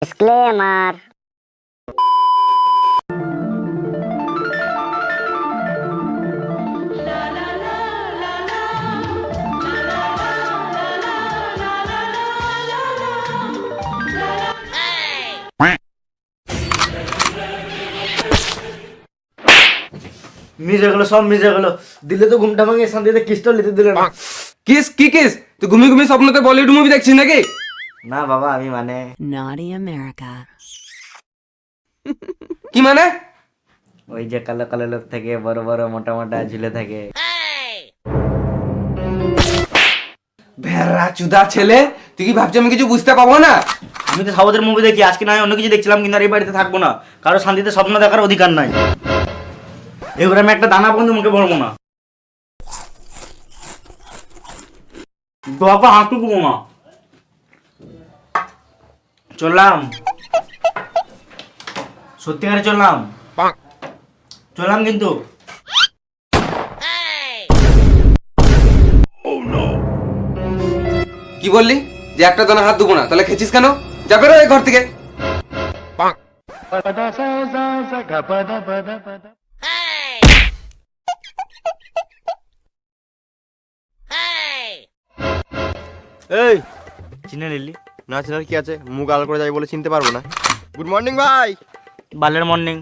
Disclaimer. মিজে গেলো, সব মিজে গেলো। দিলে তো ঘুমটা ভাঙে, শান্তিতে কিসটা নিতে দিলে না। কিস কি কিস? তুই ঘুমিয়ে ঘুমিয়ে স্বপ্নতে বলিউড মুভি দেখছিস নাকি? না বাবা, আমি মানে Naughty America. কি মানে? ওই যে কালো কালো লোক থাকে, বড় বড় মোটা মোটা ঝুলে থাকে। ভেড়া চুদা ছেলে, তুই কি ভাবছিস আমি কিছু বুঝতে পাবো না? আমি তো সাউথের মুভি দেখি, আজকে না হয় অন্য কিছু দেখছিলাম, কিন্তু আর এই বাড়িতে থাকবো না। কারো শান্তিতে স্বপ্ন দেখার অধিকার নাই। এবার আমি একটা দানা পর্যন্ত মুখে ভরবো না। বাবা হাঁটু না, চললাম, সত্যিকারে চললাম, চললাম কিন্তু। কি বললি যে একটা দানা হাত দেবো না? তাহলে খেছিস কেন? যা বেরো এই ঘর থেকে। এই চিনে নিলি? না চিনার কি আছে, মুখ আলো করে যাই বলে চিনতে পারবো না। গুড মর্নিং ভাই। বালের মর্নিং।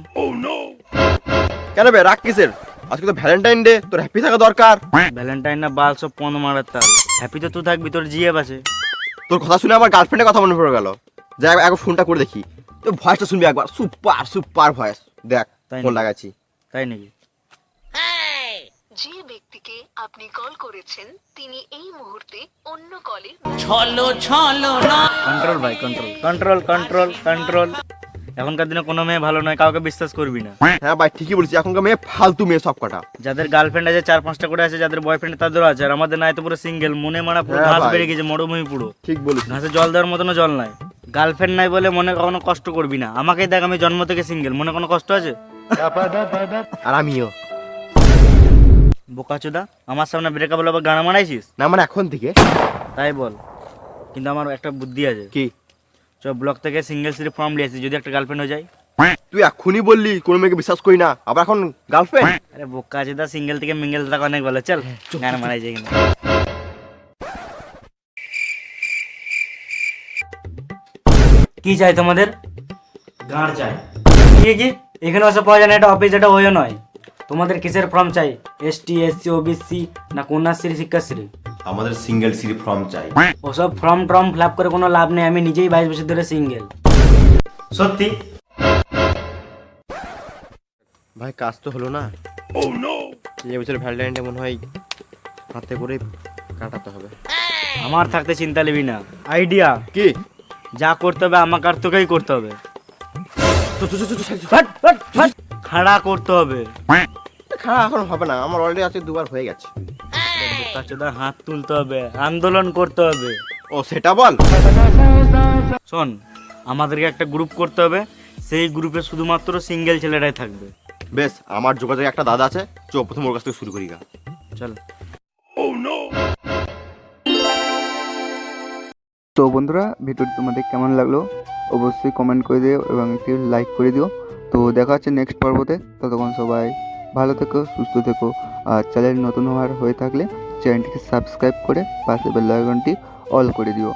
কেন বে রাগ কিসের? আজকে তো ভ্যালেন্টাইন ডে, তোর হ্যাপি থাকা দরকার। ভ্যালেন্টাইন না বাল, সব পন মারার তাল। হ্যাপি তো তুই থাকবি, তোর জিএফ আছে। তোর কথা শুনে আমার গার্লফ্রেন্ডের কথা মনে পড়ে গেল। যাই একবার ফোনটা করে দেখি, তো ভয়েসটা শুনবি একবার। Super super voice. দেখ তাই ফোন নাকি? লাগাচ্ছি। তাই নাকি? যে ব্যক্তিকে আপনি কল করেছেন তিনি এই মুহূর্তে অন্য কলে কন্ট্রোল ভাই, কন্ট্রোল কন্ট্রোল কন্ট্রোল কন্ট্রোল। এখনকার দিনে কোনো মেয়ে ভালো নয়, কাউকে বিশ্বাস করবি না। হ্যাঁ ভাই ঠিকই বলছিস, এখনকার মেয়ে ফালতু মেয়ে সব কটা। যাদের গার্লফ্রেন্ড আছে 4-5টা করে আছে, যাদের বয়ফ্রেন্ড তাদেরও আছে, আর আমাদের নাই তো পুরো সিঙ্গেল। মনে মারা পুরো হ্যাঁ ঘাস ভাই। বেড়ে গেছে, মরুভূমি পুরো। ঠিক বলিস। ঘাসে জল দেওয়ার মতনও জল নাই। গার্লফ্রেন্ড নাই বলে মনে কখনো কষ্ট করবি না। আমাকেই দেখ, আমি জন্ম থেকে সিঙ্গেল, মনে কোনো কষ্ট আছে? আর আমিও বোকাচোদা, আমার সামনে ব্রেকআপ হলে আবার গানা মারাইছিস? না, মানে এখন থেকে। তাই বল, কিন্তু আমার একটা বুদ্ধি আছে। কি? চ ব্লক থেকে সিঙ্গেল সিরি ফর্ম নিয়ে আসি, যদি একটা গার্লফ্রেন্ড হয়ে যায়। তুই এখনই বললি কোনো মেয়েকে বিশ্বাস করি না, আবার এখন গার্লফ্রেন্ড? আরে বোকাচোদা, সিঙ্গেল থেকে মিঙ্গেল থাকা অনেক ভালো। চল গানা মারাইছে কিন্তু। কি চাই তোমাদের? গাঁড় চাই। কি কি? এখানে ওসব পাওয়া যায় না, এটা অফিস, এটা ওইও নয়। তোমাদের কিসের ফর্ম চাই? এসটি, এসসি, ওবিসি না কন্যাশ্রী, শিক্ষাশ্রী? আমাদের সিঙ্গেল সিরি ফর্ম চাই। ওসব ফর্ম টর্ম ফিল আপ করে কোনো লাভ নেই। আমি নিজেই 22 বছর ধরে সিঙ্গেল। সত্যি? ভাই কাজ তো হলো না। এই বছর ভ্যালেন্টাইন ডে মনে হয় হাতে করে কাটাতে হবে। আমার থাকতে চিন্তা নিবি না। আইডিয়া কি? যা করতে হবে আমাকে আর তোকেই করতে হবে। চল, চল, চল, চল, চল। খাড়া করতে হবে। খারাপ এখন হবে না, আমার অলরেডি আজকে দুবার হয়ে গেছে। বোকাচোদা, হাত তুলতে হবে, আন্দোলন করতে হবে। ও সেটা বল। শোন, আমাদেরকে একটা গ্রুপ করতে হবে। সেই গ্রুপে শুধুমাত্র সিঙ্গেল ছেলেরাই থাকবে। বেশ, আমার যোগাযোগে একটা দাদা আছে, চো প্রথম ওর কাছ থেকে শুরু করি গা। চল। তো বন্ধুরা, ভিডিওটি তোমাদের কেমন লাগলো অবশ্যই কমেন্ট করে দিও এবং একটি লাইক করে দিও। তো দেখা হচ্ছে নেক্সট পর্বতে। ততক্ষণ সবাই ভালো থেকো, সুস্থ থেকো। আর চ্যানেল নতুন হয়ে থাকলে চ্যানেলটিকে সাবস্ক্রাইব করে পাশে বেল আইকনটি অল করে দিও।